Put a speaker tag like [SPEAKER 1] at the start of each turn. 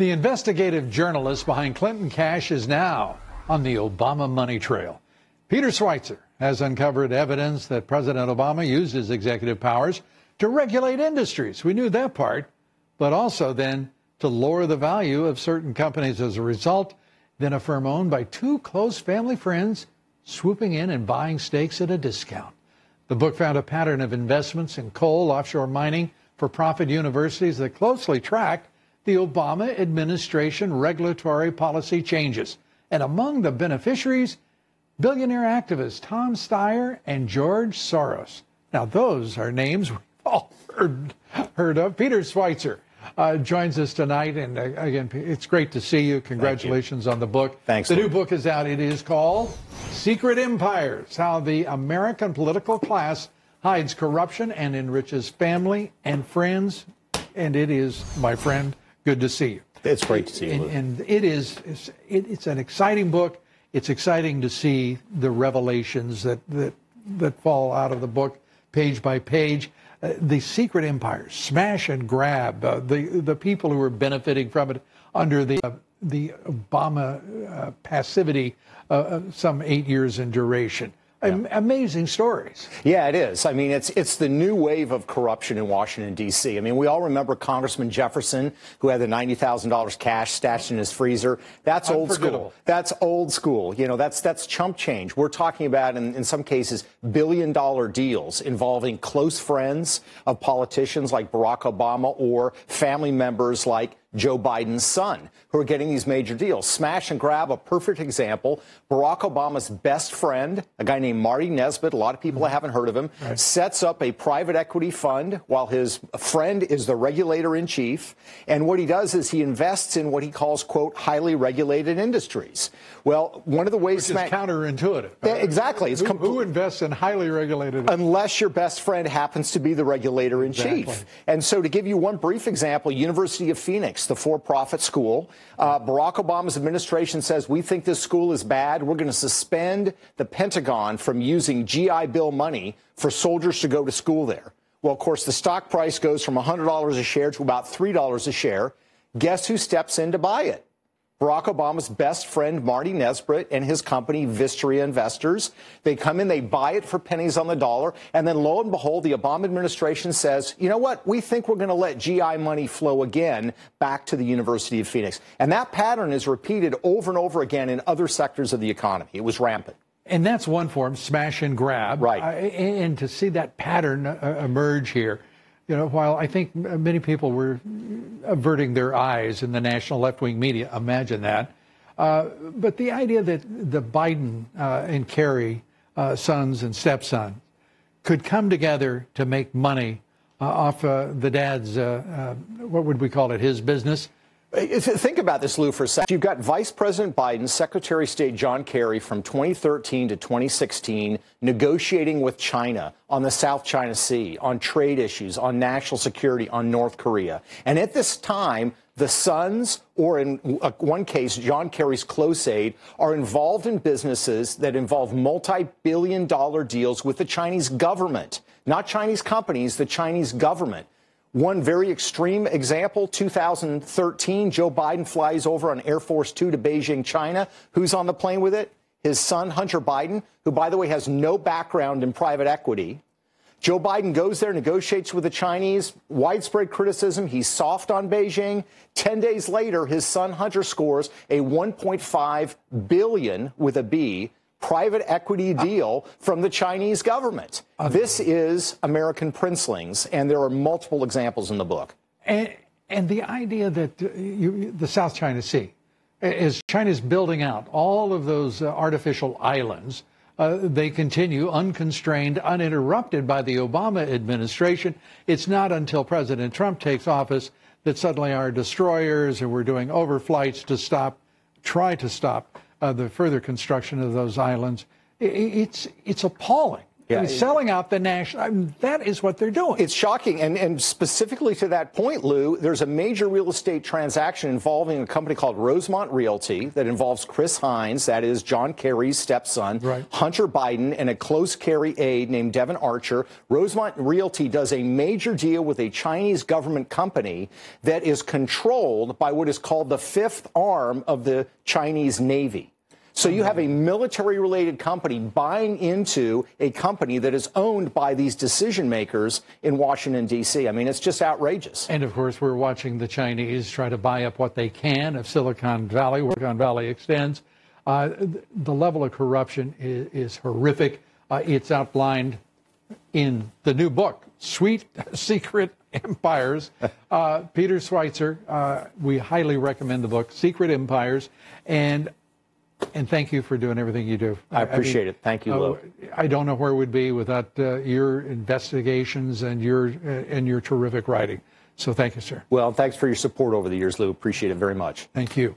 [SPEAKER 1] The investigative journalist behind Clinton Cash is now on the Obama money trail. Peter Schweizer has uncovered evidence that President Obama used his executive powers to regulate industries. We knew that part, but also then to lower the value of certain companies as a result. Then a firm owned by two close family friends swooping in and buying stakes at a discount. The book found a pattern of investments in coal, offshore mining, for-profit universities that closely tracked the Obama administration regulatory policy changes. And among the beneficiaries, billionaire activists Tom Steyer and George Soros. Now, those are names we've all heard of. Peter Schweizer joins us tonight. And again, it's great to see you. Congratulations on the book.
[SPEAKER 2] Thanks.
[SPEAKER 1] The new book is out. It is called Secret Empires: How the American Political Class Hides Corruption and Enriches Family and Friends. And it is, my friend, good to see you.
[SPEAKER 2] It's great to see you, Lou.
[SPEAKER 1] And it's an exciting book. It's exciting to see the revelations that fall out of the book page by page. The secret empires, smash and grab, the people who are benefiting from it under the Obama passivity, some 8 years in duration. Yeah. Amazing stories.
[SPEAKER 2] Yeah, it is. I mean, it's the new wave of corruption in Washington, D.C. I mean, we all remember Congressman Jefferson, who had the $90,000 cash stashed in his freezer. That's old school. That's old school. You know, that's chump change. We're talking about, in some cases, billion-dollar deals involving close friends of politicians like Barack Obama or family members like Joe Biden's son, who are getting these major deals. Smash and grab, a perfect example. Barack Obama's best friend, a guy named Marty Nesbitt, a lot of people haven't heard of him, right, sets up a private equity fund while his friend is the regulator-in-chief. And what he does is he invests in what he calls, quote, highly regulated industries. Well, one of the ways...
[SPEAKER 1] Which is counterintuitive.
[SPEAKER 2] Exactly. It's
[SPEAKER 1] who invests in highly regulated...
[SPEAKER 2] Unless your best friend happens to be the regulator-in-chief. Exactly. And so to give you one brief example, University of Phoenix, the for-profit school, Barack Obama's administration says, we think this school is bad. We're going to suspend the Pentagon from using GI Bill money for soldiers to go to school there. Well, of course, the stock price goes from $100 a share to about $3 a share. Guess who steps in to buy it? Barack Obama's best friend, Marty Nesbitt, and his company, Vistria Investors. They come in, they buy it for pennies on the dollar, and then lo and behold, the Obama administration says, you know what, we think we're going to let GI money flow again back to the University of Phoenix. And that pattern is repeated over and over again in other sectors of the economy. It was rampant.
[SPEAKER 1] And that's one form, smash and grab.
[SPEAKER 2] Right.
[SPEAKER 1] And to see that pattern emerge here, you know, while I think many people were averting their eyes in the national left-wing media, imagine that. But the idea that the Biden and Kerry sons and stepson could come together to make money off the dad's, what would we call it, his business?
[SPEAKER 2] Think about this, Lou, for a second. You've got Vice President Biden, Secretary of State John Kerry from 2013 to 2016 negotiating with China on the South China Sea, on trade issues, on national security, on North Korea. And at this time, the sons, or in one case, John Kerry's close aide, are involved in businesses that involve multi-billion-dollar deals with the Chinese government. Not Chinese companies, the Chinese government. One very extreme example, 2013, Joe Biden flies over on Air Force Two to Beijing, China. Who's on the plane with it? His son, Hunter Biden, who, by the way, has no background in private equity. Joe Biden goes there, negotiates with the Chinese, widespread criticism. He's soft on Beijing. 10 days later, his son, Hunter, scores a $1.5 billion, with a B, private equity deal from the Chinese government. This is American princelings, and there are multiple examples in the book.
[SPEAKER 1] And the idea that the South China Sea, as China's building out all of those artificial islands, they continue unconstrained, uninterrupted by the Obama administration. It's not until President Trump takes office that suddenly our destroyers, and we're doing overflights to try to stop the further construction of those islands. It's appalling. Yeah, selling out the national. I mean, that is what they're doing.
[SPEAKER 2] It's shocking. And specifically to that point, Lou, there's a major real estate transaction involving a company called Rosemont Realty that involves Chris Hines, that is John Kerry's stepson,
[SPEAKER 1] right,
[SPEAKER 2] Hunter Biden, and a close Kerry aide named Devin Archer. Rosemont Realty does a major deal with a Chinese government company that is controlled by what is called the fifth arm of the Chinese Navy. So you have a military-related company buying into a company that is owned by these decision makers in Washington, D.C. I mean, it's just outrageous.
[SPEAKER 1] And, of course, we're watching the Chinese try to buy up what they can of Silicon Valley, where Silicon Valley extends. The level of corruption is horrific. It's outlined in the new book, Sweet Secret Empires. Peter Schweizer, we highly recommend the book, Secret Empires. And thank you for doing everything you do.
[SPEAKER 2] I appreciate it. Thank you, Lou.
[SPEAKER 1] I don't know where we'd be without your investigations and your terrific writing. So thank you, sir.
[SPEAKER 2] Well, thanks for your support over the years, Lou. Appreciate it very much.
[SPEAKER 1] Thank you.